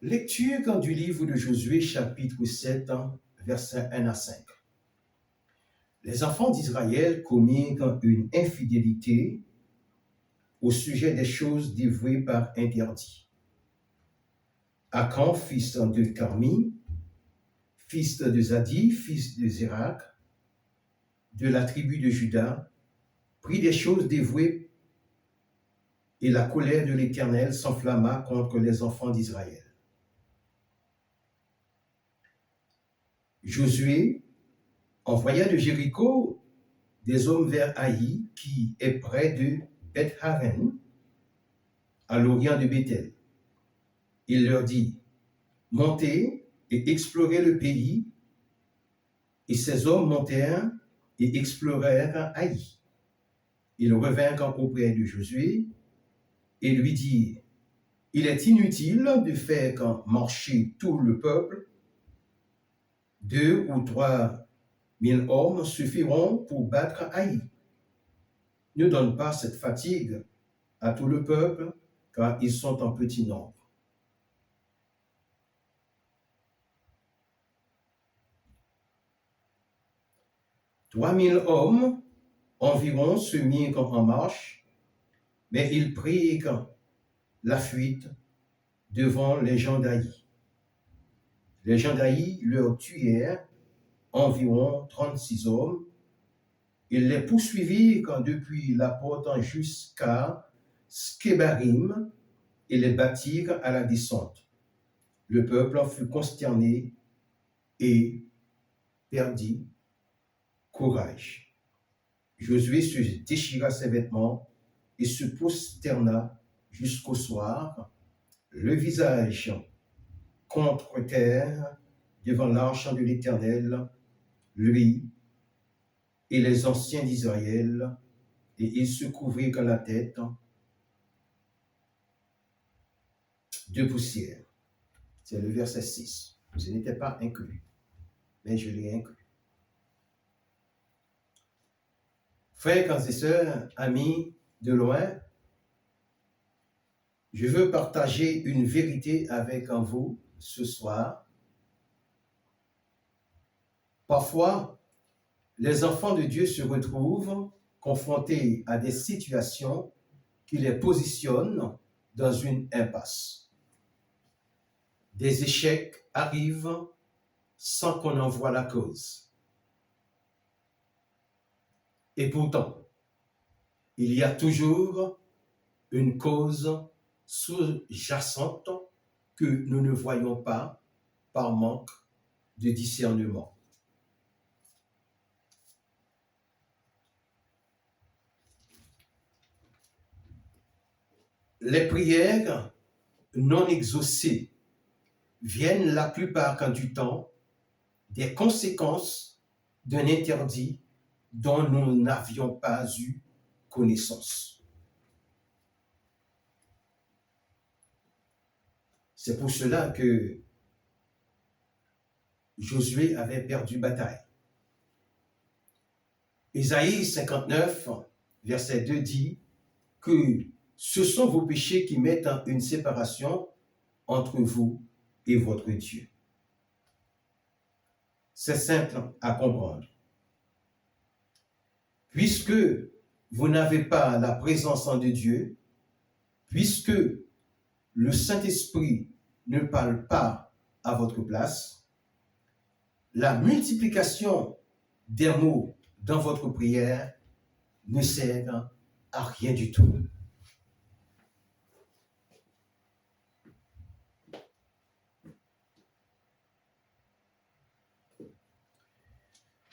Lecture du livre de Josué, chapitre 7, versets 1 à 5. Les enfants d'Israël commirent une infidélité au sujet des choses dévouées par interdit. Akan, fils de Carmi, fils de Zadi, fils de Zérak, de la tribu de Juda, prit des choses dévouées et la colère de l'Éternel s'enflamma contre les enfants d'Israël. Josué envoya de Jéricho des hommes vers Haï, qui est près de Beth-Haren, à l'orient de Béthel. Il leur dit, montez et explorez le pays. Et ces hommes montèrent et explorèrent Haï. Ils revinrent auprès de Josué et lui dirent, il est inutile de faire marcher tout le peuple. 2 ou 3 000 hommes suffiront pour battre Haï. Ne donne pas cette fatigue à tout le peuple, car ils sont en petit nombre. « 3 000 hommes environ se mirent en marche, mais ils prirent la fuite devant les gens d'Haï. Les gens d'Haï leur tuèrent environ 36 hommes. Ils les poursuivirent depuis la porte jusqu'à Skébarim et les battirent à la descente. Le peuple fut consterné et perdit courage. Josué se déchira ses vêtements et se prosterna jusqu'au soir, le visage contre terre devant l'arche de l'Éternel, lui et les anciens d'Israël, et il se couvrit la tête de poussière. C'est le verset 6. Ce n'était pas inclus, mais je l'ai inclus. Frères et sœurs, amis de loin, je veux partager une vérité avec vous ce soir. Parfois, les enfants de Dieu se retrouvent confrontés à des situations qui les positionnent dans une impasse. Des échecs arrivent sans qu'on en voie la cause. Et pourtant, il y a toujours une cause sous-jacente que nous ne voyons pas par manque de discernement. Les prières non exaucées viennent la plupart du temps des conséquences d'un interdit dont nous n'avions pas eu connaissance. C'est pour cela que Josué avait perdu bataille. Ésaïe 59, verset 2 dit que ce sont vos péchés qui mettent une séparation entre vous et votre Dieu. C'est simple à comprendre. Puisque vous n'avez pas la présence de Dieu, puisque le Saint-Esprit ne parle pas à votre place, la multiplication des mots dans votre prière ne sert à rien du tout.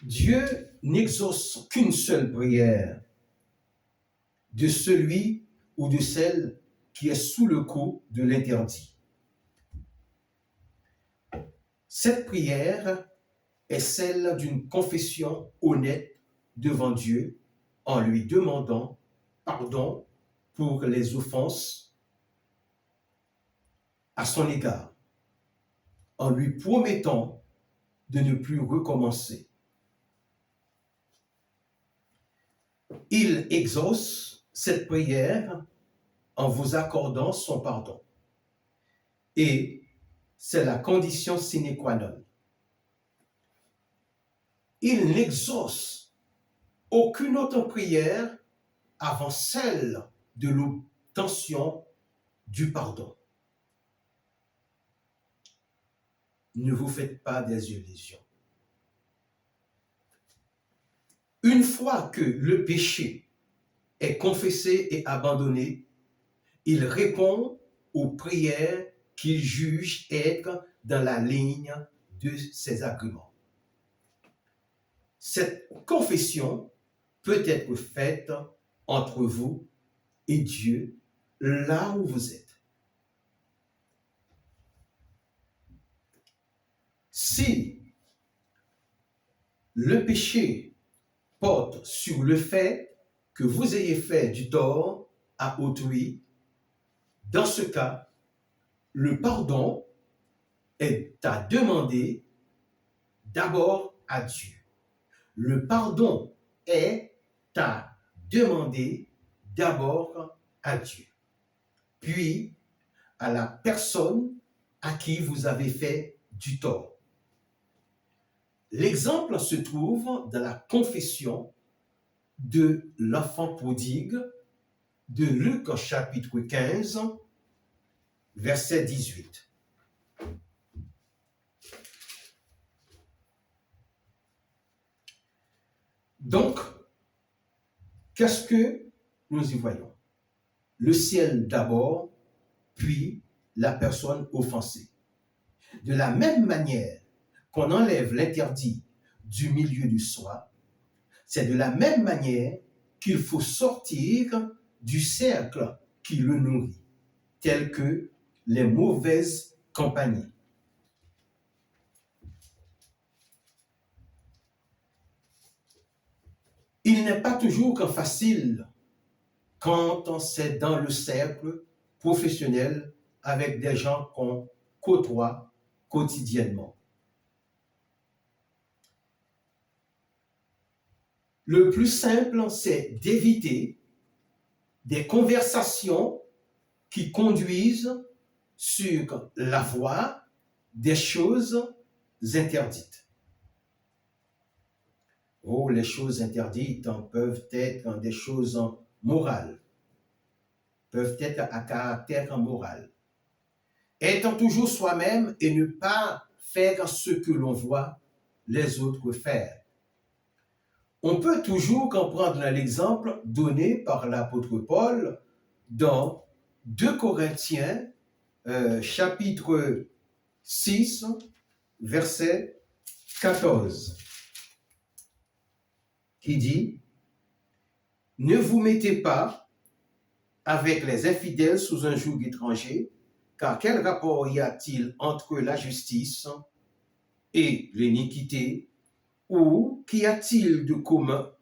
Dieu n'exauce qu'une seule prière de celui ou de celle qui est sous le coup de l'interdit. Cette prière est celle d'une confession honnête devant Dieu en lui demandant pardon pour les offenses à son égard, en lui promettant de ne plus recommencer. Il exauce cette prière en vous accordant son pardon. Et c'est la condition sine qua non. Il n'exauce aucune autre prière avant celle de l'obtention du pardon. Ne vous faites pas des illusions. Une fois que le péché est confessé et abandonné, il répond aux prières qu'il juge être dans la ligne de ses arguments. Cette confession peut être faite entre vous et Dieu, là où vous êtes. Si le péché porte sur le fait que vous ayez fait du tort à autrui, dans ce cas, le pardon est à demander d'abord à Dieu. Le pardon est à demander d'abord à Dieu, puis à la personne à qui vous avez fait du tort. L'exemple se trouve dans la confession de l'enfant prodigue de Luc chapitre 15, verset 18. Donc, qu'est-ce que nous y voyons? Le ciel d'abord, puis la personne offensée. De la même manière qu'on enlève l'interdit du milieu du soi, c'est de la même manière qu'il faut sortir du cercle qui le nourrit, tel que les mauvaises compagnies. Il n'est pas toujours facile quand c'est dans le cercle professionnel avec des gens qu'on côtoie quotidiennement. Le plus simple, c'est d'éviter des conversations qui conduisent sur la voie des choses interdites. Oh, les choses interdites peuvent être des choses morales, peuvent être à caractère moral. Être toujours soi-même et ne pas faire ce que l'on voit les autres faire. On peut toujours comprendre l'exemple donné par l'apôtre Paul dans 2 Corinthiens, chapitre 6, verset 14, qui dit « Ne vous mettez pas avec les infidèles sous un joug étranger, car quel rapport y a-t-il entre la justice et l'iniquité? Ou qu'y a-t-il de commun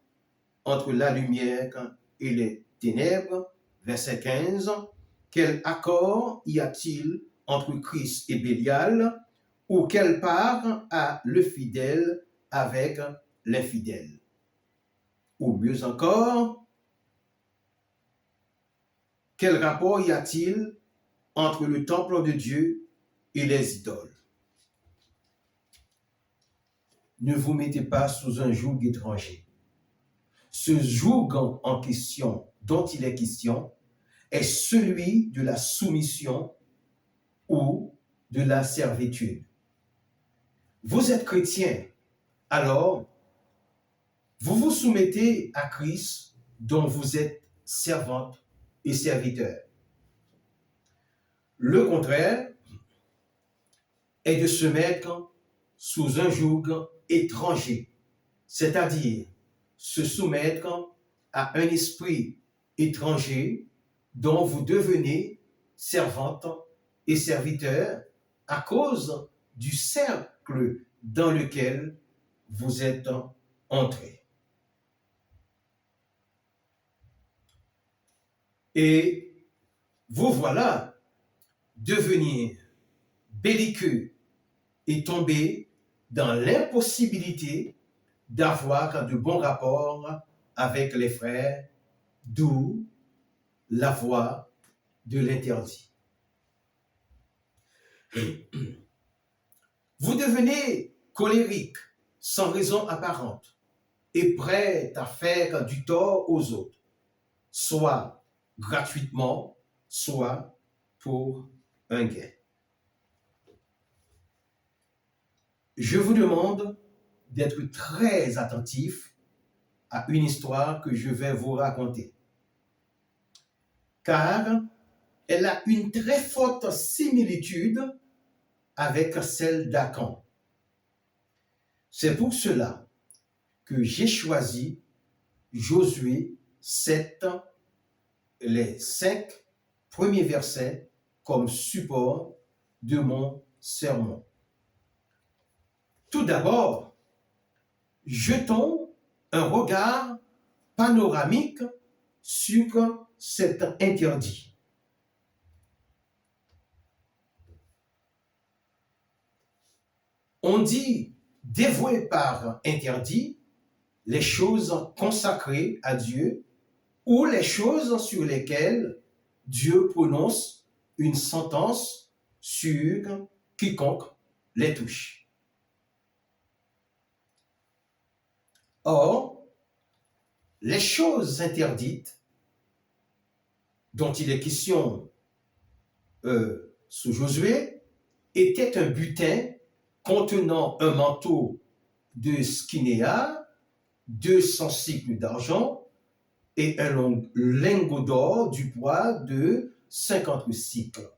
entre la lumière et les ténèbres ?» Verset 15. Quel accord y a-t-il entre Christ et Bélial? Ou quelle part a le fidèle avec l'infidèle? Ou mieux encore, quel rapport y a-t-il entre le temple de Dieu et les idoles? Ne vous mettez pas sous un joug étranger. Ce joug en question, dont il est question, est celui de la soumission ou de la servitude. Vous êtes chrétien, alors vous vous soumettez à Christ dont vous êtes servante et serviteur. Le contraire est de se mettre sous un joug étranger, c'est-à-dire se soumettre à un esprit étranger dont vous devenez servante et serviteur à cause du cercle dans lequel vous êtes entrés. Et vous voilà devenir belliqueux et tomber dans l'impossibilité d'avoir de bons rapports avec les frères, d'où la voie de l'interdit. Vous devenez colérique, sans raison apparente, et prêt à faire du tort aux autres, soit gratuitement, soit pour un gain. Je vous demande d'être très attentif à une histoire que je vais vous raconter, car elle a une très forte similitude avec celle d'Acan. C'est pour cela que j'ai choisi Josué 7, les 5 premiers versets comme support de mon sermon. Tout d'abord, jetons un regard panoramique sur cet interdit. On dit dévouer par interdit les choses consacrées à Dieu ou les choses sur lesquelles Dieu prononce une sentence sur quiconque les touche. Or, les choses interdites dont il est question sous Josué étaient un butin contenant un manteau de skinéa, 200 cycles d'argent et un lingot d'or du poids de 50 cycles.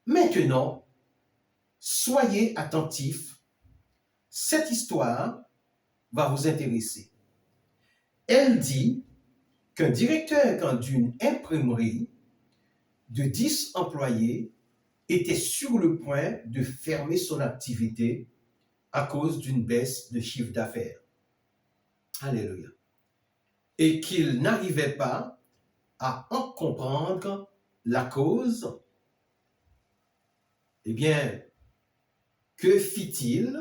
Maintenant, soyez attentifs, cette histoire va vous intéresser. Elle dit qu'un directeur d'une imprimerie de 10 employés était sur le point de fermer son activité à cause d'une baisse de chiffre d'affaires. Alléluia. Et qu'il n'arrivait pas à en comprendre la cause. Eh bien, que fit-il?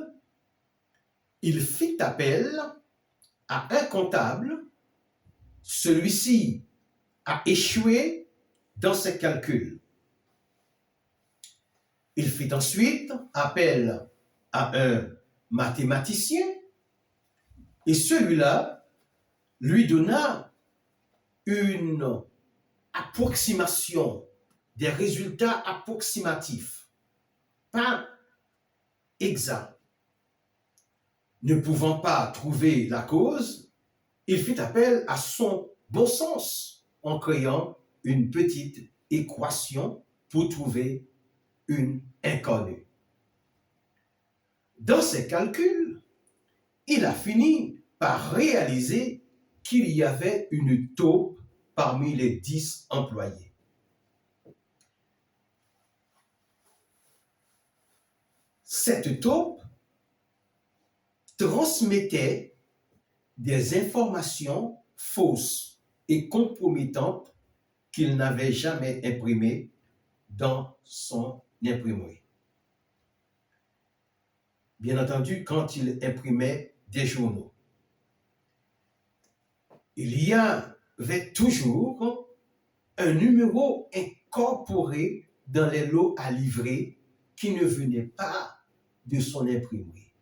Il fit appel à un comptable. Celui-ci a échoué dans ses calculs. Il fit ensuite appel à un mathématicien et celui-là lui donna une approximation, des résultats approximatifs, pas exacts. Ne pouvant pas trouver la cause, il fit appel à son bon sens en créant une petite équation pour trouver une inconnue. Dans ses calculs, il a fini par réaliser qu'il y avait une taupe parmi les 10 employés. Cette taupe transmettait des informations fausses et compromettantes qu'il n'avait jamais imprimées dans son imprimerie. Bien entendu, quand il imprimait des journaux, il y avait toujours un numéro incorporé dans les lots à livrer qui ne venait pas de son imprimerie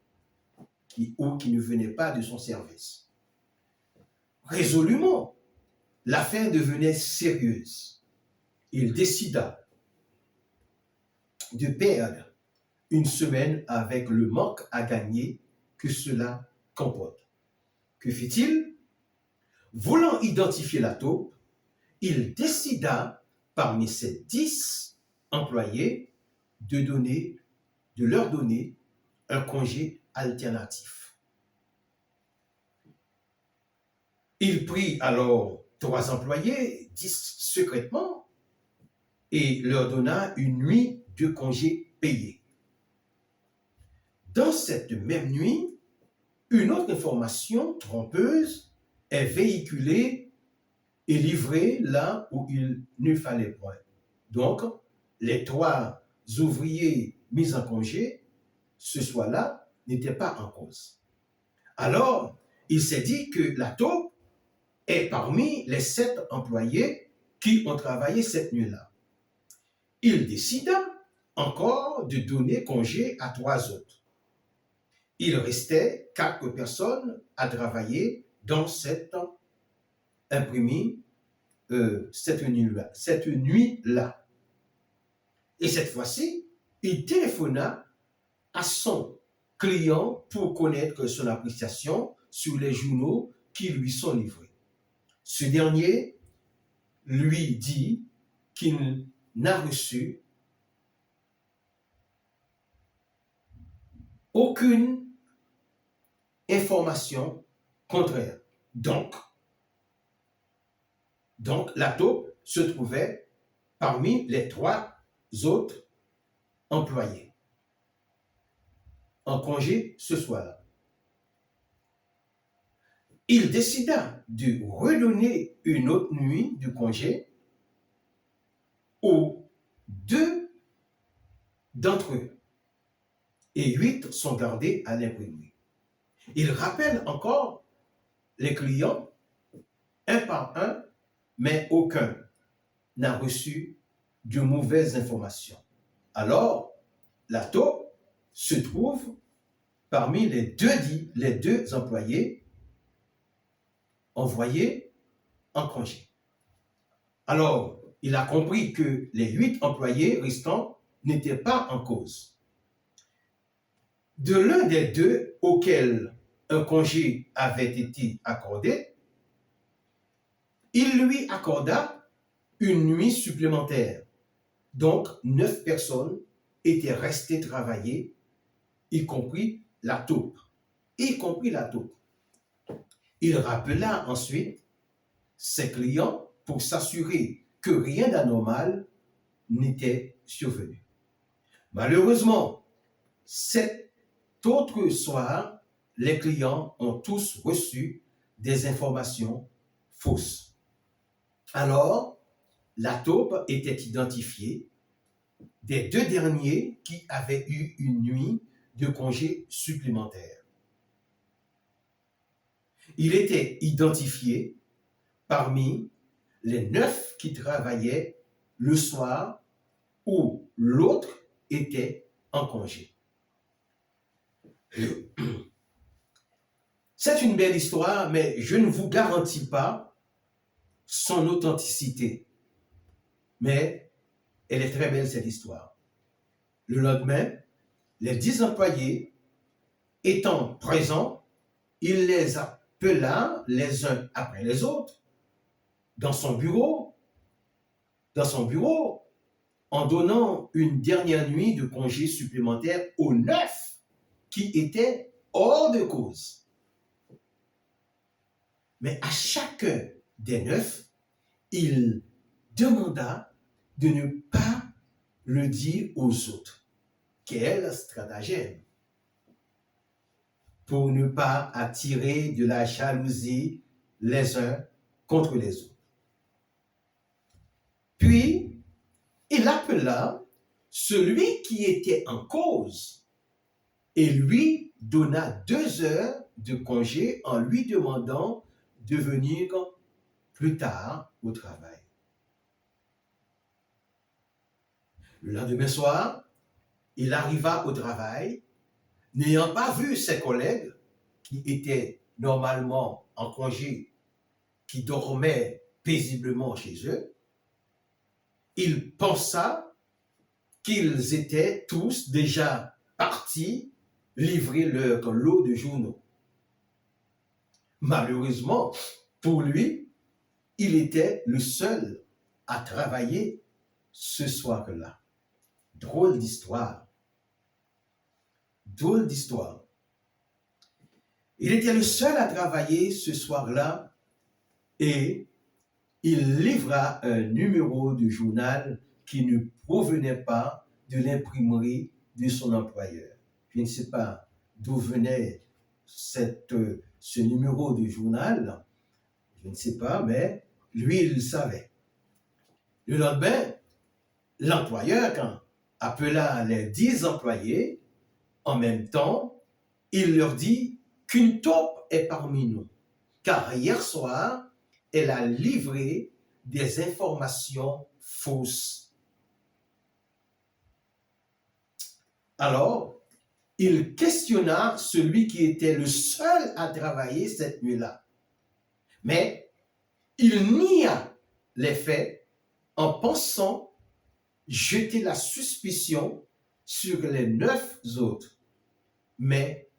ou qui ne venait pas de son service. Résolument, l'affaire devenait sérieuse. Il décida de perdre une semaine avec le manque à gagner que cela comporte. Que fit-il? Voulant identifier la taupe, il décida, parmi ses 10 employés, de leur donner un congé alternatif. Il prit alors 3 employés, 10 secrètement, et leur donna une nuit de congé payé. Dans cette même nuit, une autre information trompeuse est véhiculée et livrée là où il ne fallait point. Donc, les 3 ouvriers mis en congé, ce soir-là, n'étaient pas en cause. Alors, il s'est dit que la taupe est parmi les 7 employés qui ont travaillé cette nuit-là. Il décida encore de donner congé à 3 autres. Il restait 4 personnes à travailler dans cette imprimée cette nuit-là. Et cette fois-ci, il téléphona à son client pour connaître son appréciation sur les journaux qui lui sont livrés. Ce dernier lui dit qu'il n'a reçu aucune information contraire. Donc la taupe se trouvait parmi les 3 autres employés en congé ce soir-là. Il décida de redonner une autre nuit de congé aux 2 d'entre eux et 8 sont gardés à l'imprimerie. Il rappelle encore les clients un par un, mais aucun n'a reçu de mauvaises informations. Alors, la taupe se trouve parmi les deux employés envoyés en congé. Alors, il a compris que les 8 employés restants n'étaient pas en cause. De l'un des 2 auxquels un congé avait été accordé, il lui accorda une nuit supplémentaire. Donc, 9 personnes étaient restées travailler, y compris la taupe. Il rappela ensuite ses clients pour s'assurer que rien d'anormal n'était survenu. Malheureusement, cet autre soir, les clients ont tous reçu des informations fausses. Alors, la taupe était identifiée des 2 derniers qui avaient eu une nuit de congé supplémentaire. Il était identifié parmi les 9 qui travaillaient le soir où l'autre était en congé. C'est une belle histoire, mais je ne vous garantis pas son authenticité. Mais elle est très belle, cette histoire. Le lendemain, les 10 employés étant présents, il les appela les uns après les autres dans son bureau, en donnant une dernière nuit de congé supplémentaire aux 9 qui étaient hors de cause. Mais à chacun des 9, il demanda de ne pas le dire aux autres. Quel stratagème! Pour ne pas attirer de la jalousie les uns contre les autres. Puis, il appela celui qui était en cause et lui donna 2 heures de congé en lui demandant de venir plus tard au travail. Le lendemain soir, il arriva au travail, n'ayant pas vu ses collègues qui étaient normalement en congé, qui dormaient paisiblement chez eux. Il pensa qu'ils étaient tous déjà partis livrer leur lot de journaux. Malheureusement, pour lui, il était le seul à travailler ce soir-là. Drôle d'histoire. Drôle d'histoire. Il était le seul à travailler ce soir-là et il livra un numéro de journal qui ne provenait pas de l'imprimerie de son employeur. Je ne sais pas d'où venait ce numéro de journal, je ne sais pas, mais lui, il le savait. Le lendemain, l'employeur, quand appela les 10 employés, en même temps, il leur dit qu'une taupe est parmi nous, car hier soir, elle a livré des informations fausses. Alors, il questionna celui qui était le seul à travailler cette nuit-là. Mais il nia les faits en pensant jeter la suspicion sur les 9 autres. Mais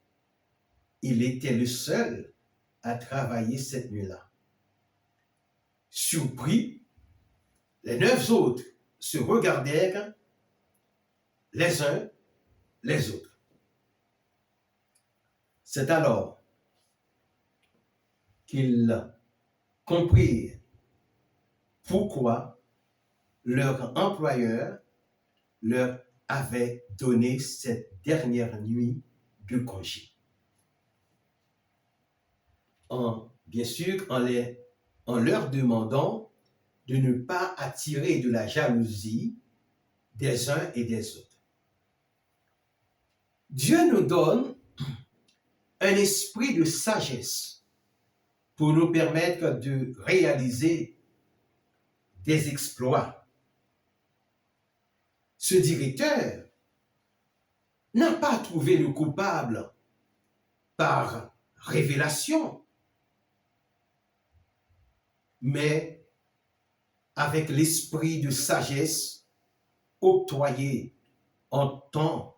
il était le seul à travailler cette nuit-là. Surpris, les 9 autres se regardèrent les uns les autres. C'est alors qu'ils comprirent pourquoi leur employeur leur avait donné cette dernière nuit de congé. Bien sûr, en leur demandant de ne pas attirer de la jalousie des uns et des autres. Dieu nous donne un esprit de sagesse pour nous permettre de réaliser des exploits. Ce directeur n'a pas trouvé le coupable par révélation, mais avec l'esprit de sagesse octroyé en tant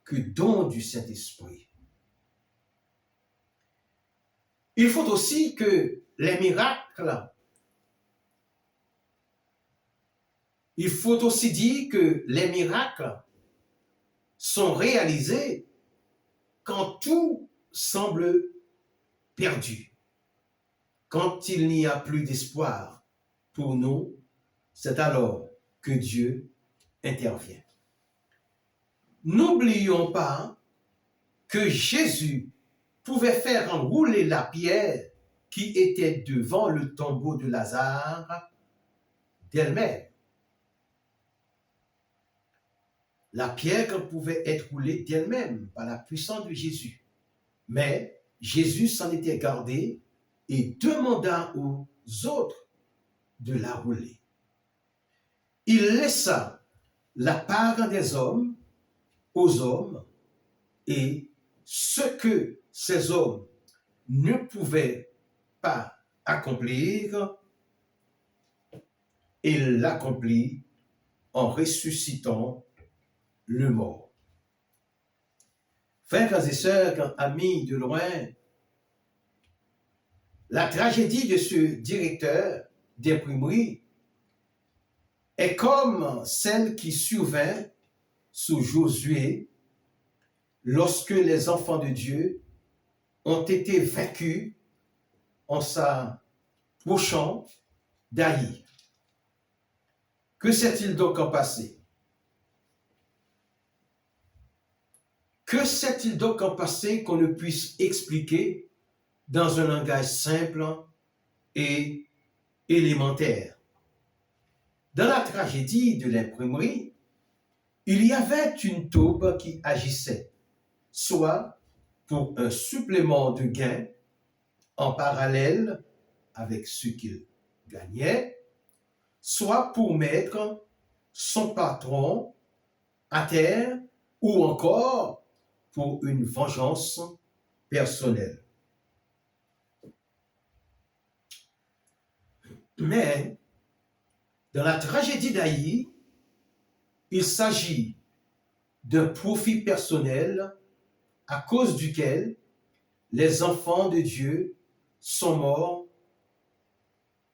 que don du Saint-Esprit. Il faut aussi que les miracles, il faut aussi dire que les miracles sont réalisés quand tout semble perdu. Quand il n'y a plus d'espoir pour nous, c'est alors que Dieu intervient. N'oublions pas que Jésus pouvait faire enrouler la pierre qui était devant le tombeau de Lazare d'elle-même. La pierre pouvait être roulée d'elle-même par la puissance de Jésus. Mais Jésus s'en était gardé et demanda aux autres de la rouler. Il laissa la part des hommes aux hommes et ce que ces hommes ne pouvaient pas accomplir, il l'accomplit en ressuscitant le mort. Frères et sœurs, amis de loin, la tragédie de ce directeur d'imprimerie est comme celle qui survint sous Josué lorsque les enfants de Dieu ont été vaincus en s'approchant d'Aï. Que s'est-il donc passé? Que s'est-il donc passé qu'on ne puisse expliquer dans un langage simple et élémentaire? Dans la tragédie de l'imprimerie, il y avait une taupe qui agissait, soit pour un supplément de gain en parallèle avec ce qu'il gagnait, soit pour mettre son patron à terre ou encore pour une vengeance personnelle. Mais dans la tragédie d'Aï, il s'agit d'un profit personnel à cause duquel les enfants de Dieu sont morts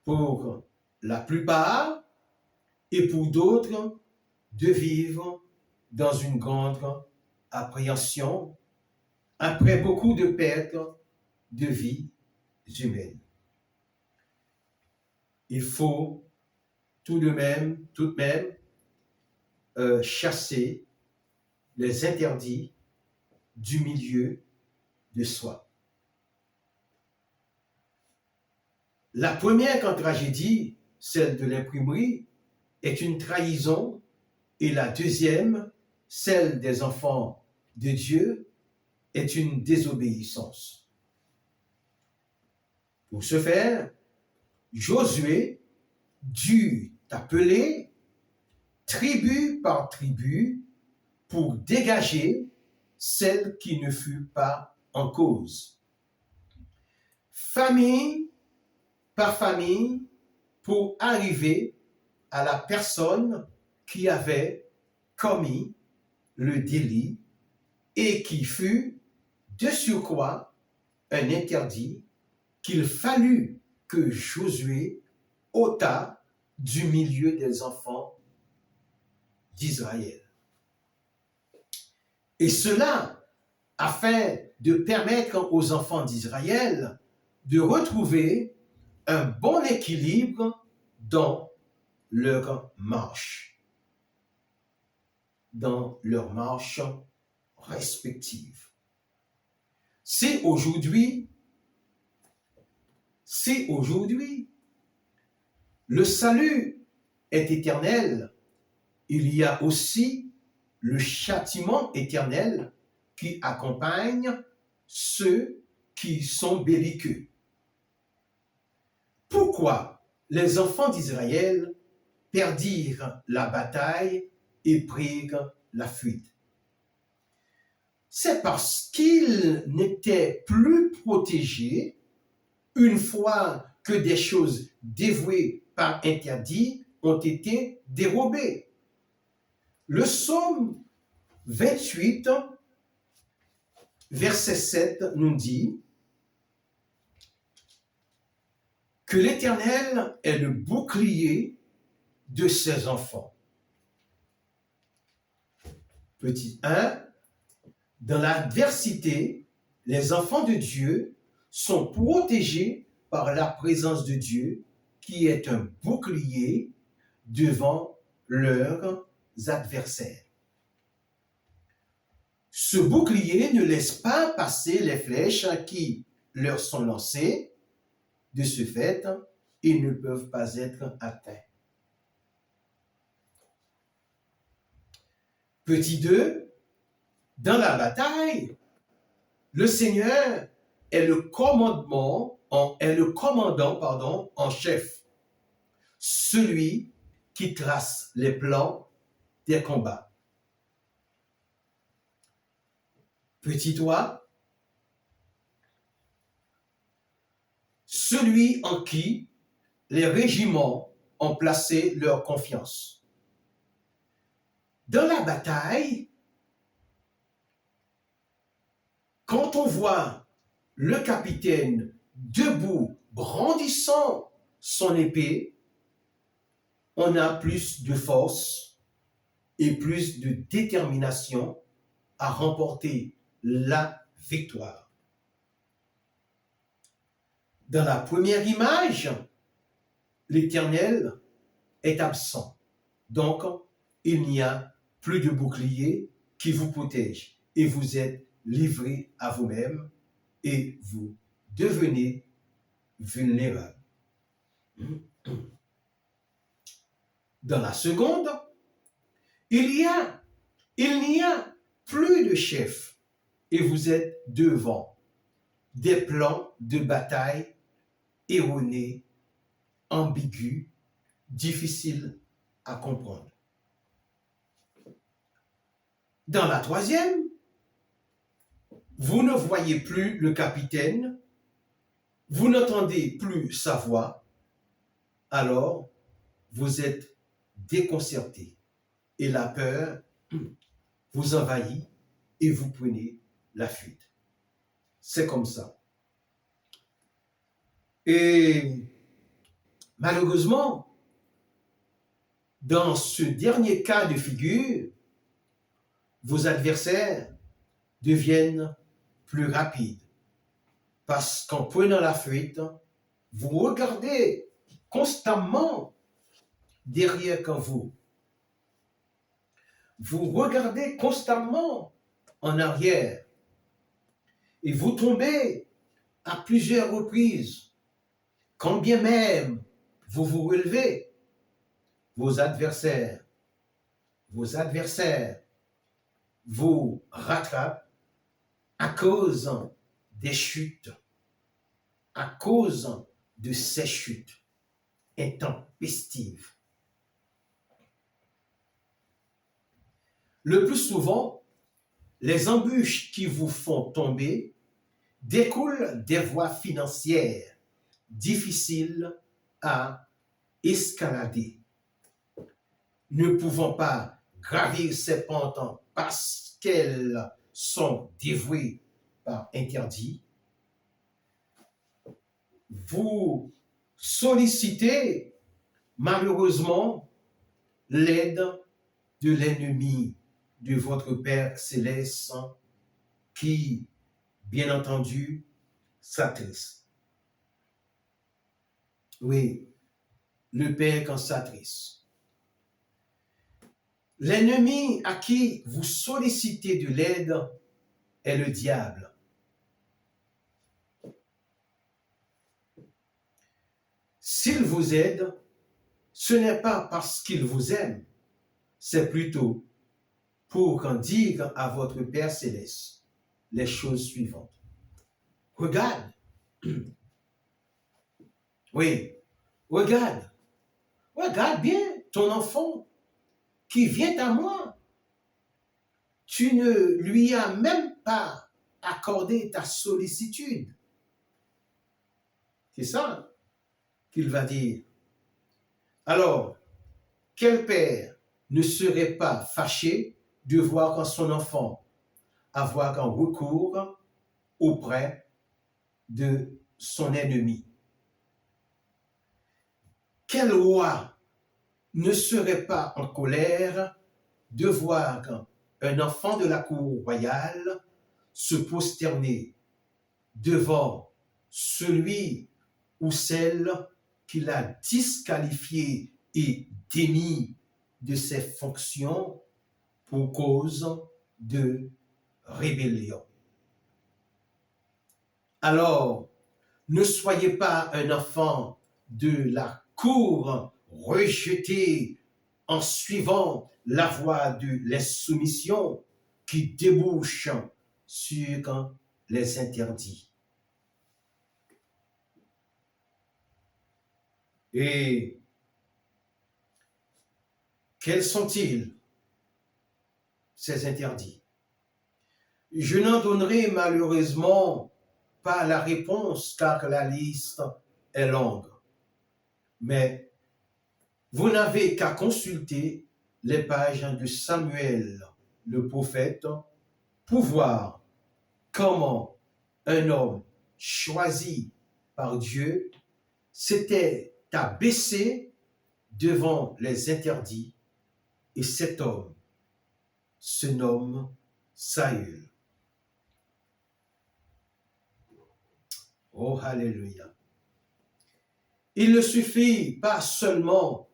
pour la plupart et pour d'autres de vivre dans une grande appréhension après beaucoup de pertes de vie humaine. Il faut tout de même chasser les interdits du milieu de soi. La première tragédie, celle de l'imprimerie, est une trahison et la deuxième, celle des enfants de Dieu, est une désobéissance. Pour ce faire, Josué dut appeler tribu par tribu pour dégager celle qui ne fut pas en cause. Famille par famille, pour arriver à la personne qui avait commis le délit et qui fut de surcroît un interdit qu'il fallut que Josué ôta du milieu des enfants d'Israël. Et cela afin de permettre aux enfants d'Israël de retrouver un bon équilibre dans leur marche, respective. Si aujourd'hui, le salut est éternel, il y a aussi le châtiment éternel qui accompagne ceux qui sont belliqueux. Pourquoi les enfants d'Israël perdirent la bataille et prirent la fuite? C'est parce qu'ils n'étaient plus protégés une fois que des choses dévouées par interdit ont été dérobées. Le psaume 28, verset 7 nous dit que l'Éternel est le bouclier de ses enfants. Petit 1, dans l'adversité, les enfants de Dieu sont protégés par la présence de Dieu qui est un bouclier devant leurs adversaires. Ce bouclier ne laisse pas passer les flèches qui leur sont lancées. De ce fait, ils ne peuvent pas être atteints. Petit 2, dans la bataille, le Seigneur est le commandant en chef, celui qui trace les plans des combats. Petit 3, celui en qui les régiments ont placé leur confiance. Dans la bataille, quand on voit le capitaine debout, brandissant son épée, on a plus de force et plus de détermination à remporter la victoire. Dans la première image, l'Éternel est absent. Donc, il n'y a plus de bouclier qui vous protège et vous êtes livré à vous-même et vous devenez vulnérable. Dans la seconde, il n'y a plus de chef et vous êtes devant des plans de bataille erronés, ambigus, difficiles à comprendre. Dans la troisième, vous ne voyez plus le capitaine, vous n'entendez plus sa voix, alors vous êtes déconcerté et la peur vous envahit et vous prenez la fuite. C'est comme ça. Et malheureusement, dans ce dernier cas de figure, vos adversaires deviennent plus rapides. Parce qu'en prenant la fuite, vous regardez constamment derrière vous. Vous regardez constamment en arrière. Et vous tombez à plusieurs reprises. Quand bien même vous vous relevez, vos adversaires vous rattrapent à cause des chutes, à cause de ces chutes intempestives. Le plus souvent, les embûches qui vous font tomber découlent des voies financières difficiles à escalader. Ne pouvant pas gravir ces pentes parce qu'elles sont dévouées par interdit, vous sollicitez malheureusement l'aide de l'ennemi de votre Père céleste qui, bien entendu, s'attriste. Oui, le Père quand s'attriste. L'ennemi à qui vous sollicitez de l'aide est le diable. S'il vous aide, ce n'est pas parce qu'il vous aime, c'est plutôt pour en dire à votre Père céleste les choses suivantes. Regarde, oui, regarde bien ton enfant qui vient à moi. Tu ne lui as même pas accordé ta sollicitude. C'est ça qu'il va dire. Alors, quel père ne serait pas fâché de voir quand son enfant avoir un recours auprès de son ennemi? Quel roi ne serait pas en colère de voir un enfant de la cour royale se prosterner devant celui ou celle qu'il a disqualifié et démis de ses fonctions pour cause de rébellion. Alors, ne soyez pas un enfant de la cour rejeté en suivant la voie de l'insoumission qui débouche sur les interdits. Et quels sont-ils, ces interdits? Je n'en donnerai malheureusement pas la réponse car la liste est longue. Mais vous n'avez qu'à consulter les pages de Samuel, le prophète, pour voir comment un homme choisi par Dieu s'était abaissé devant les interdits et cet homme se nomme Saül. Oh, alléluia. Il ne suffit pas seulement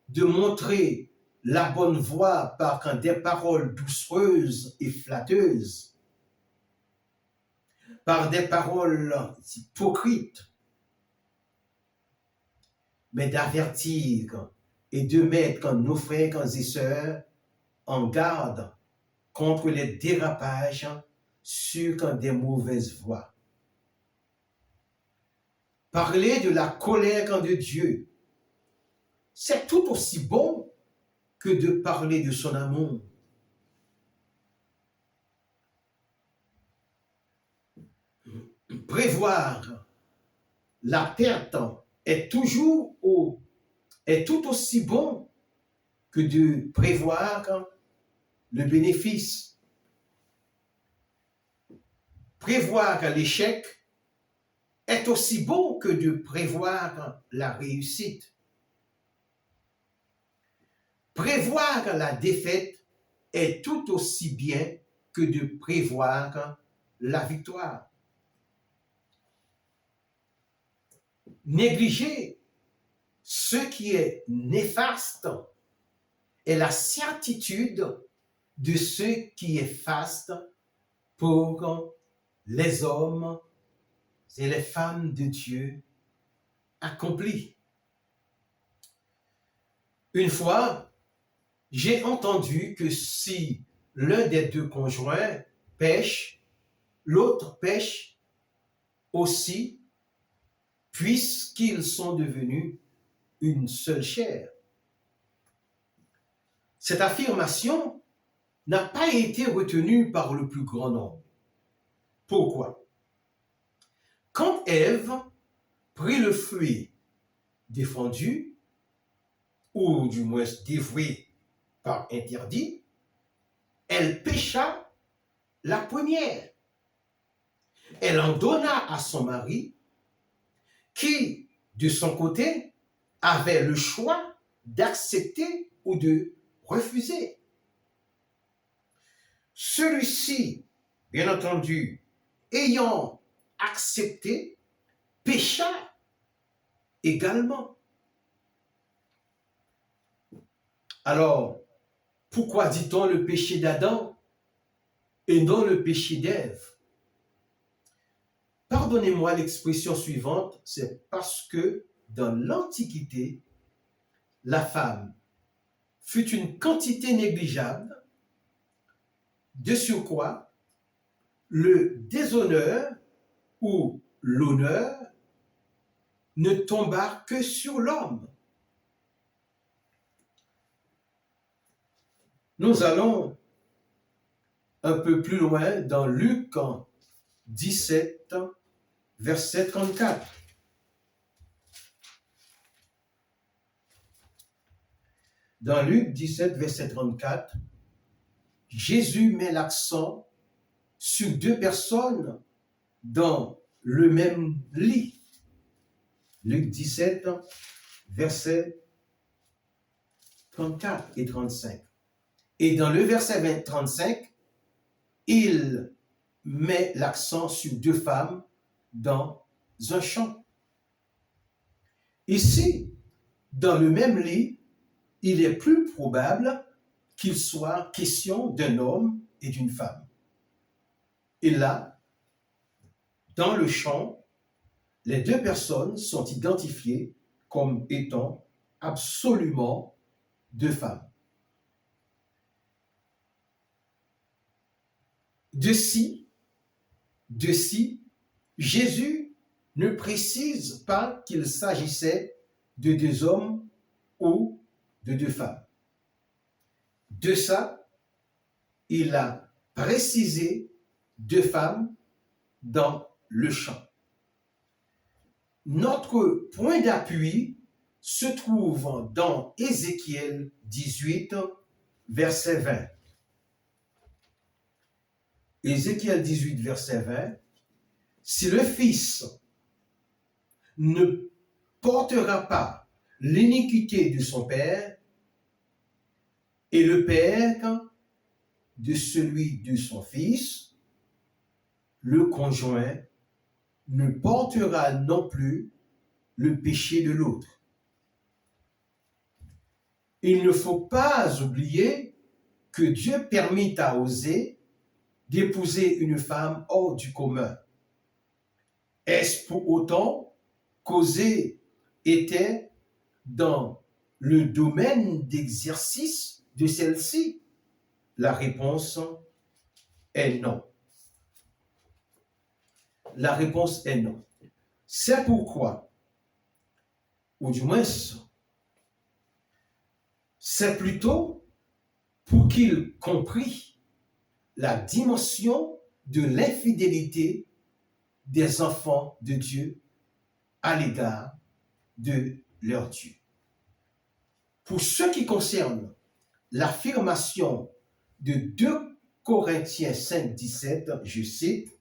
de montrer la bonne voie par des paroles doucereuses et flatteuses, par des paroles hypocrites, mais d'avertir et de mettre nos frères et sœurs en garde contre les dérapages sur des mauvaises voies. Parler de la colère de Dieu, c'est tout aussi bon que de parler de son amour. Prévoir la perte est tout aussi bon que de prévoir le bénéfice. Prévoir l'échec est aussi bon que de prévoir la réussite. Prévoir la défaite est tout aussi bien que de prévoir la victoire. Négliger ce qui est néfaste est la certitude de ce qui est faste pour les hommes et les femmes de Dieu accomplis. Une fois, j'ai entendu que si l'un des deux conjoints pêche, l'autre pêche aussi, puisqu'ils sont devenus une seule chair. Cette affirmation n'a pas été retenu par le plus grand nombre. Pourquoi? Quand Ève prit le fruit défendu, ou du moins dévoué par interdit, elle pécha la première. Elle en donna à son mari, qui, de son côté, avait le choix d'accepter ou de refuser. Celui-ci, bien entendu, ayant accepté, pécha également. Alors, pourquoi dit-on le péché d'Adam et non le péché d'Ève? Pardonnez-moi l'expression suivante, c'est parce que dans l'Antiquité, la femme fut une quantité négligeable. De surcroît, le déshonneur ou l'honneur ne tomba que sur l'homme. Nous allons un peu plus loin dans Luc 17, verset 34. Dans Luc 17, verset 34, Jésus met l'accent sur deux personnes dans le même lit. Luc 17, verset 34 et 35. Et dans le verset 35, il met l'accent sur deux femmes dans un champ. Ici, dans le même lit, il est plus probable qu'il soit question d'un homme et d'une femme. Et là, dans le champ, les deux personnes sont identifiées comme étant absolument deux femmes. De ci, Jésus ne précise pas qu'il s'agissait de deux hommes ou de deux femmes. De ça, il a précisé deux femmes dans le champ. Notre point d'appui se trouve dans Ézéchiel 18, verset 20. Ézéchiel 18, verset 20. Si le Fils ne portera pas l'iniquité de son Père, et le Père de celui de son Fils, le conjoint ne portera non plus le péché de l'autre. Il ne faut pas oublier que Dieu permit à Osée d'épouser une femme hors du commun. Est-ce pour autant qu'Osée était dans le domaine d'exercice de celle-ci? La réponse est non. La réponse est non. C'est pourquoi, ou du moins, c'est plutôt pour qu'il comprît la dimension de l'infidélité des enfants de Dieu à l'égard de leur Dieu. Pour ce qui concerne l'affirmation de 2 Corinthiens 5, 17, je cite,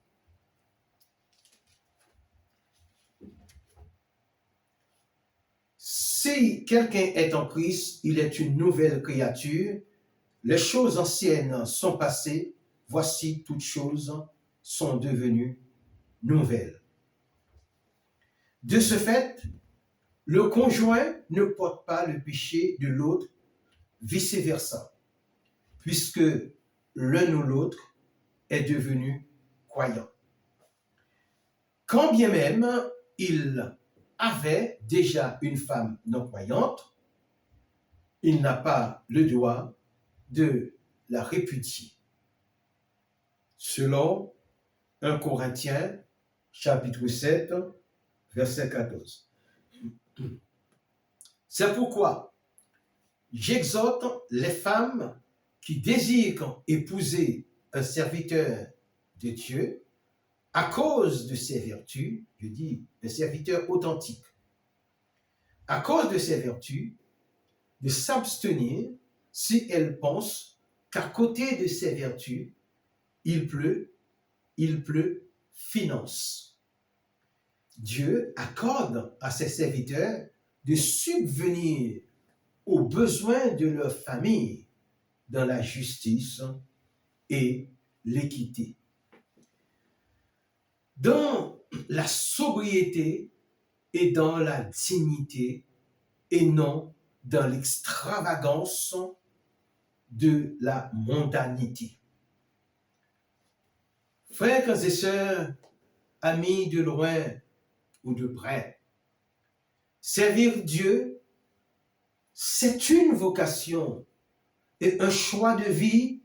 « Si quelqu'un est en Christ, il est une nouvelle créature. Les choses anciennes sont passées, voici toutes choses sont devenues nouvelles. » De ce fait, le conjoint ne porte pas le péché de l'autre, vice-versa, puisque l'un ou l'autre est devenu croyant. Quand bien même il avait déjà une femme non croyante, il n'a pas le droit de la répudier. Selon 1 Corinthiens, chapitre 7, verset 14. C'est pourquoi j'exhorte les femmes qui désire épouser un serviteur de Dieu à cause de ses vertus, je dis un serviteur authentique, à cause de ses vertus, de s'abstenir si elle pense qu'à côté de ses vertus, il pleut finance. Dieu accorde à ses serviteurs de subvenir aux besoins de leur famille dans la justice et l'équité. Dans la sobriété et dans la dignité et non dans l'extravagance de la mondanité. Frères et sœurs, amis de loin ou de près, servir Dieu, c'est une vocation et un choix de vie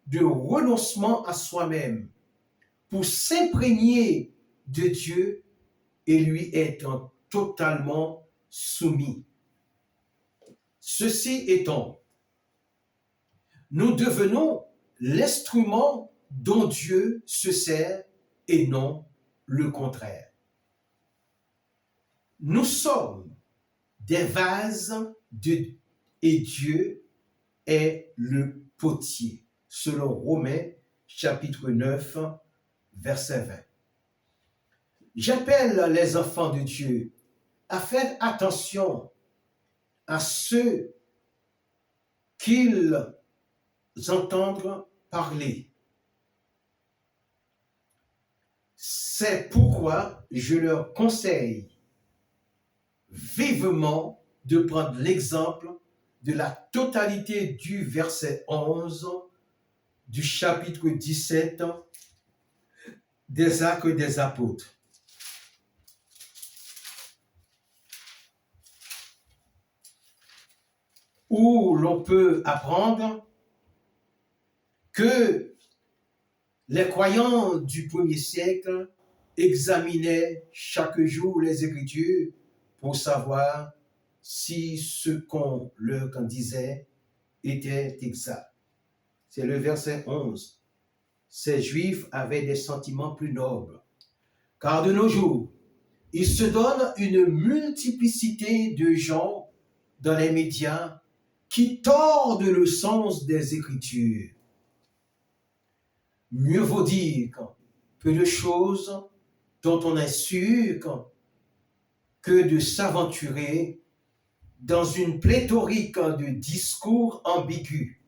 de renoncement à soi-même pour s'imprégner de Dieu et lui être totalement soumis. Ceci étant, nous devenons l'instrument dont Dieu se sert et non le contraire. Nous sommes des vases et Dieu est le potier, selon Romains chapitre 9, verset 20. J'appelle les enfants de Dieu à faire attention à ceux qu'ils entendent parler. C'est pourquoi je leur conseille vivement de prendre l'exemple de la totalité du verset 11 du chapitre 17 des Actes des Apôtres. Où l'on peut apprendre que les croyants du premier siècle examinaient chaque jour les Écritures pour savoir si ce qu'on leur disait était exact. C'est le verset 11. Ces Juifs avaient des sentiments plus nobles, car de nos jours, il se donne une multiplicité de gens dans les médias qui tordent le sens des Écritures. Mieux vaut dire peu de choses dont on est sûr que de s'aventurer dans une pléthorique de discours ambigus.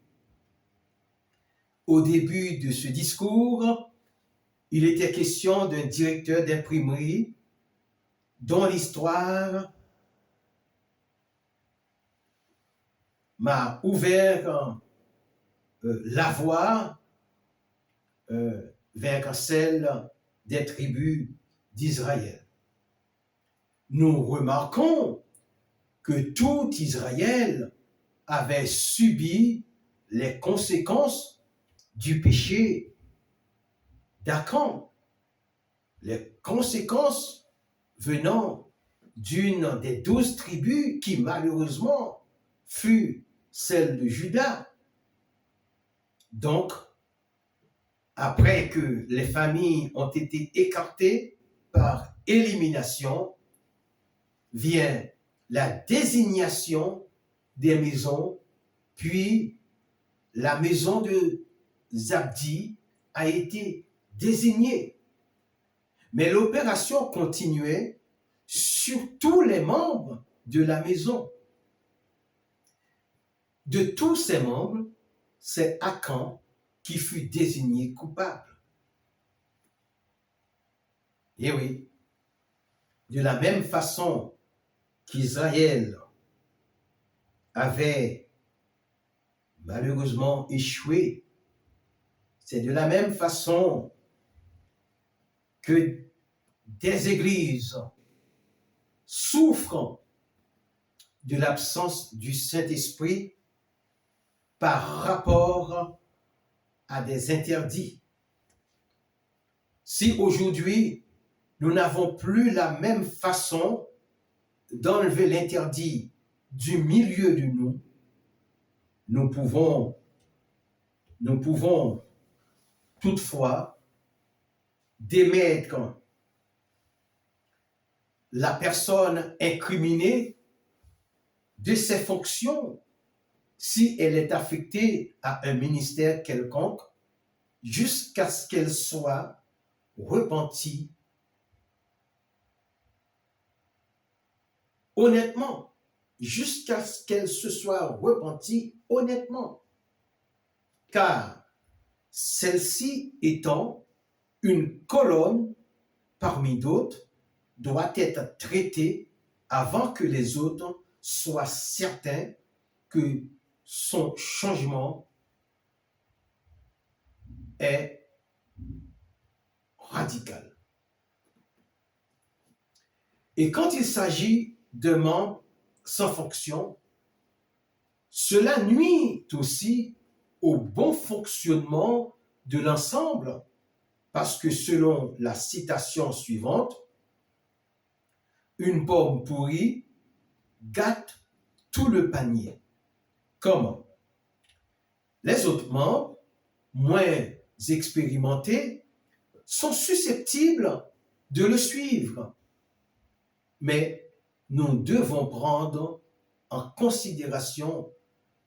Au début de ce discours, il était question d'un directeur d'imprimerie dont l'histoire m'a ouvert la voie vers celle des tribus d'Israël. Nous remarquons que tout Israël avait subi les conséquences du péché d'Achan, les conséquences venant d'une des 12 tribus qui malheureusement fut celle de Juda. Donc, après que les familles ont été écartées par élimination, vient la désignation des maisons, puis la maison de Zabdi a été désignée. Mais l'opération continuait sur tous les membres de la maison. De tous ces membres, c'est Achan qui fut désigné coupable. Et oui, de la même façon qu'Israël avait malheureusement échoué, c'est de la même façon que des églises souffrent de l'absence du Saint-Esprit par rapport à des interdits. Si aujourd'hui, nous n'avons plus la même façon d'enlever l'interdit du milieu de nous, nous pouvons Nous pouvons toutefois démettre la personne incriminée de ses fonctions si elle est affectée à un ministère quelconque jusqu'à ce qu'elle soit repentie honnêtement, jusqu'à ce qu'elle se soit repentie honnêtement. Car celle-ci étant une colonne parmi d'autres, doit être traitée avant que les autres soient certains que son changement est radical. Et quand il s'agit de membres sans fonction, cela nuit aussi au bon fonctionnement de l'ensemble, parce que selon la citation suivante, une pomme pourrie gâte tout le panier. Comment? Les autres membres, moins expérimentés, sont susceptibles de le suivre, mais nous devons prendre en considération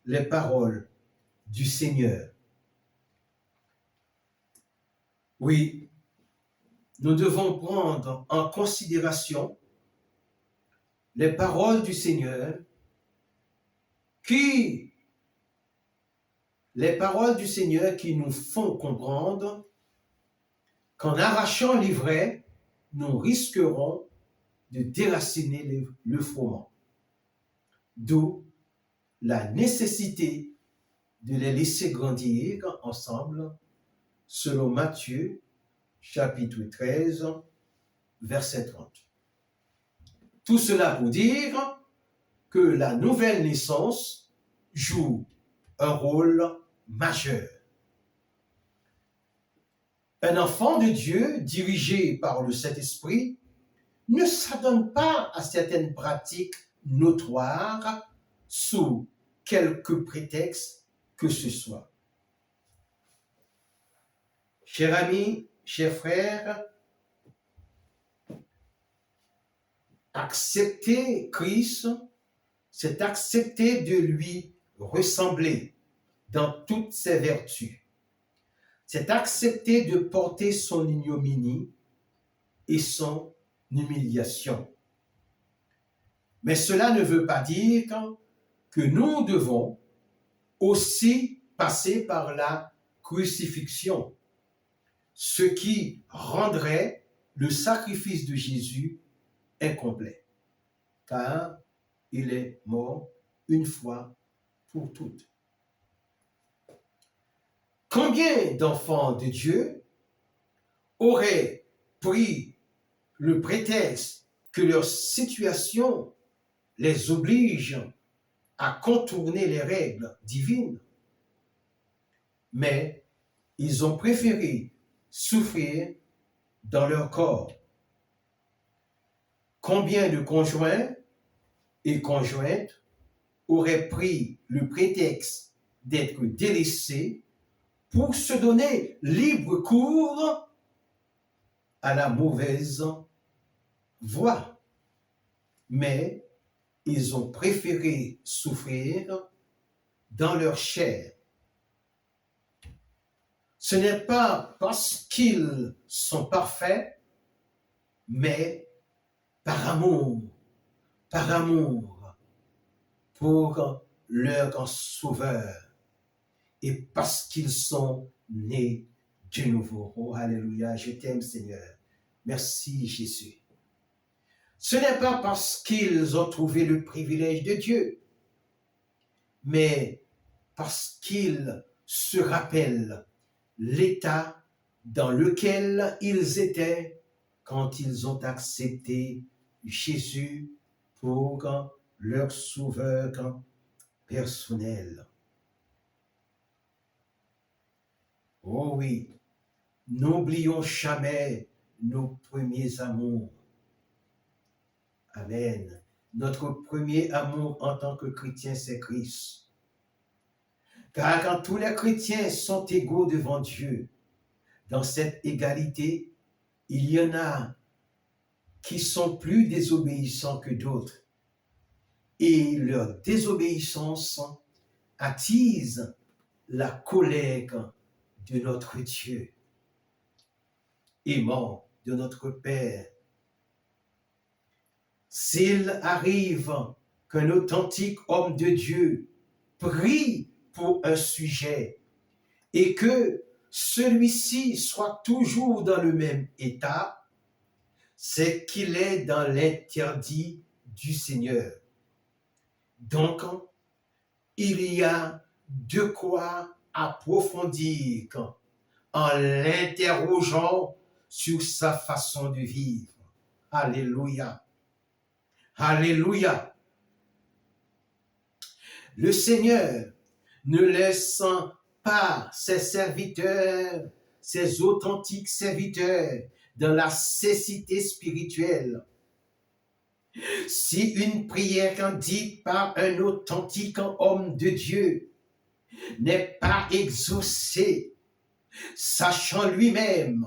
les paroles du Seigneur. Oui, nous devons prendre en considération les paroles du Seigneur qui nous font comprendre qu'en arrachant l'ivraie, nous risquerons de déraciner le froment. D'où la nécessité de les laisser grandir ensemble, selon Matthieu, chapitre 13, verset 30. Tout cela pour dire que la nouvelle naissance joue un rôle majeur. Un enfant de Dieu dirigé par le Saint-Esprit ne s'adonne pas à certaines pratiques notoires sous quelque prétexte que ce soit. Chers amis, chers frères, accepter Christ, c'est accepter de lui ressembler dans toutes ses vertus. C'est accepter de porter son ignominie et son humiliation. Mais cela ne veut pas dire que nous devons aussi passer par la crucifixion, ce qui rendrait le sacrifice de Jésus incomplet, car il est mort une fois pour toutes. Combien d'enfants de Dieu auraient pris le prétexte que leur situation les oblige à contourner les règles divines, mais ils ont préféré souffrir dans leur corps. Combien de conjoints et conjointes auraient pris le prétexte d'être délaissés pour se donner libre cours à la mauvaise voie, mais ils ont préféré souffrir dans leur chair. Ce n'est pas parce qu'ils sont parfaits, mais par amour pour leur Sauveur et parce qu'ils sont nés de nouveau. Oh, alléluia, je t'aime Seigneur. Merci Jésus. Ce n'est pas parce qu'ils ont trouvé le privilège de Dieu, mais parce qu'ils se rappellent l'état dans lequel ils étaient quand ils ont accepté Jésus pour leur sauveur personnel. Oh oui, n'oublions jamais nos premiers amours. Amen. Notre premier amour en tant que chrétien, c'est Christ. Car quand tous les chrétiens sont égaux devant Dieu, dans cette égalité, il y en a qui sont plus désobéissants que d'autres. Et leur désobéissance attise la colère de notre Dieu, aimant de notre Père. S'il arrive qu'un authentique homme de Dieu prie pour un sujet et que celui-ci soit toujours dans le même état, c'est qu'il est dans l'interdit du Seigneur. Donc, il y a de quoi approfondir en l'interrogeant sur sa façon de vivre. Alléluia. Alléluia. Le Seigneur ne laisse pas ses serviteurs, ses authentiques serviteurs, dans la cécité spirituelle. Si une prière dite par un authentique homme de Dieu n'est pas exaucée, sachant lui-même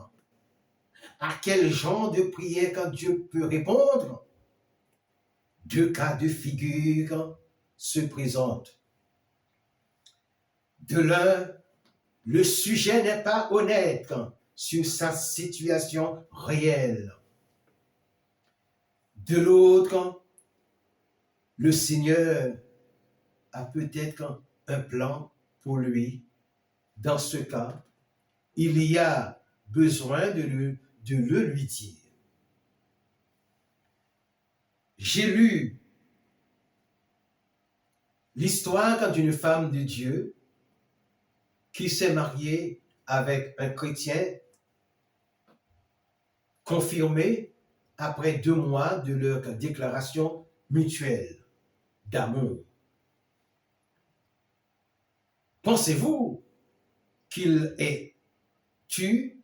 à quel genre de prière Dieu peut répondre, deux cas de figure se présentent. De l'un, le sujet n'est pas honnête sur sa situation réelle. De l'autre, le Seigneur a peut-être un plan pour lui. Dans ce cas, il y a besoin de le lui dire. J'ai lu l'histoire d'une femme de Dieu qui s'est mariée avec un chrétien confirmé après 2 mois de leur déclaration mutuelle d'amour. Pensez-vous qu'il ait eu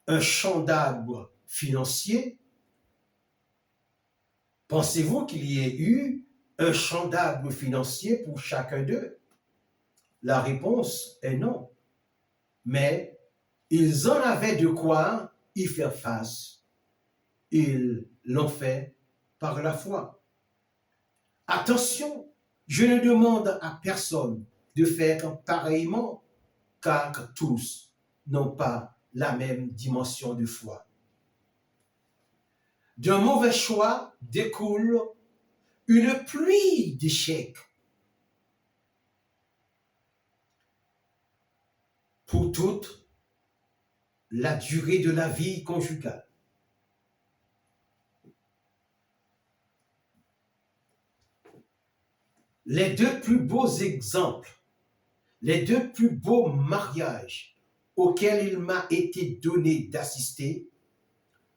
un champ d'arbre financier? Pensez-vous qu'il y ait eu un champ d'arbre financier pour chacun d'eux? La réponse est non. Mais ils en avaient de quoi y faire face. Ils l'ont fait par la foi. Attention, je ne demande à personne de faire pareillement, car tous n'ont pas la même dimension de foi. D'un mauvais choix découle une pluie d'échecs. Pour toute la durée de la vie conjugale. Les 2 plus beaux exemples, les 2 plus beaux mariages auxquels il m'a été donné d'assister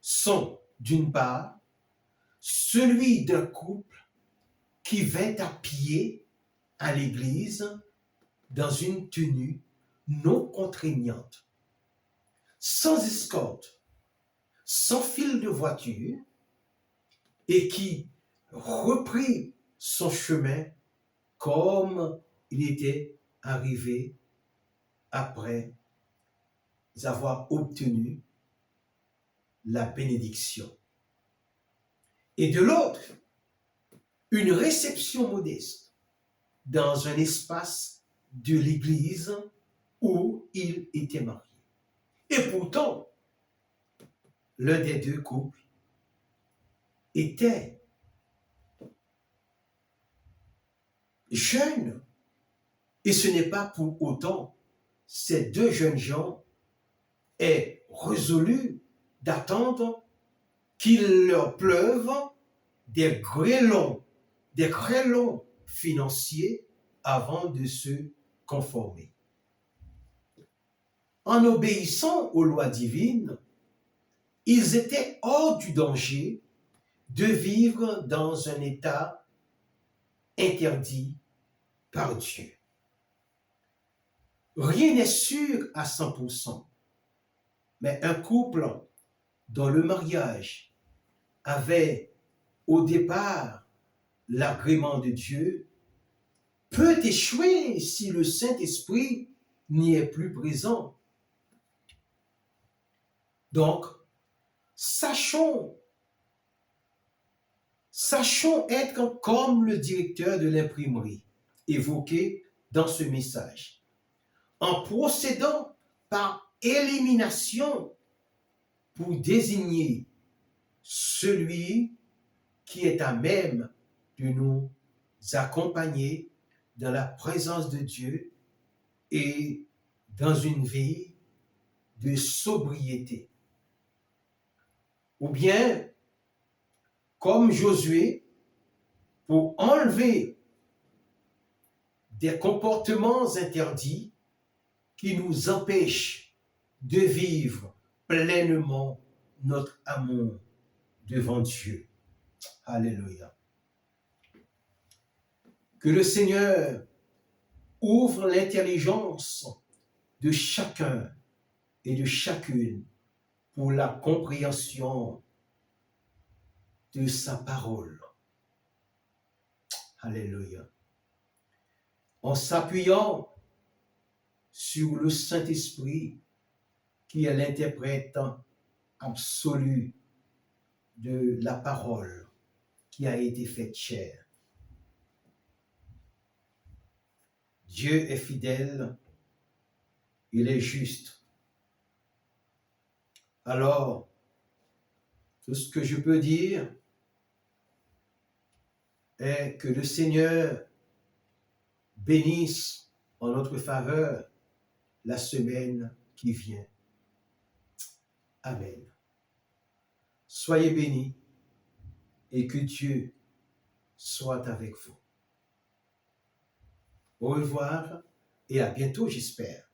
sont, d'une part, celui d'un couple qui vint à pied à l'église dans une tenue non contraignante, sans escorte, sans fil de voiture, et qui reprit son chemin comme il était arrivé après avoir obtenu la bénédiction. Et de l'autre, une réception modeste dans un espace de l'église où il était marié. Et pourtant, l'un des 2 couples était jeune. Et ce n'est pas pour autant ces 2 jeunes gens aient résolu d'attendre qu'il leur pleuve des grêlons financiers avant de se conformer. En obéissant aux lois divines, ils étaient hors du danger de vivre dans un état interdit par Dieu. Rien n'est sûr à 100%, mais un couple dont le mariage avait au départ l'agrément de Dieu peut échouer si le Saint-Esprit n'y est plus présent. Donc, sachons être comme le directeur de l'imprimerie évoqué dans ce message, en procédant par élimination pour désigner celui qui est à même de nous accompagner dans la présence de Dieu et dans une vie de sobriété. Ou bien, comme Josué, pour enlever des comportements interdits qui nous empêchent de vivre pleinement notre amour devant Dieu. Alléluia. Que le Seigneur ouvre l'intelligence de chacun et de chacune pour la compréhension de sa parole. Alléluia. En s'appuyant sur le Saint-Esprit qui est l'interprète absolu de la parole qui a été faite chair. Dieu est fidèle, il est juste. Alors, tout ce que je peux dire est que le Seigneur bénisse en notre faveur la semaine qui vient. Amen. Soyez bénis et que Dieu soit avec vous. Au revoir et à bientôt, j'espère.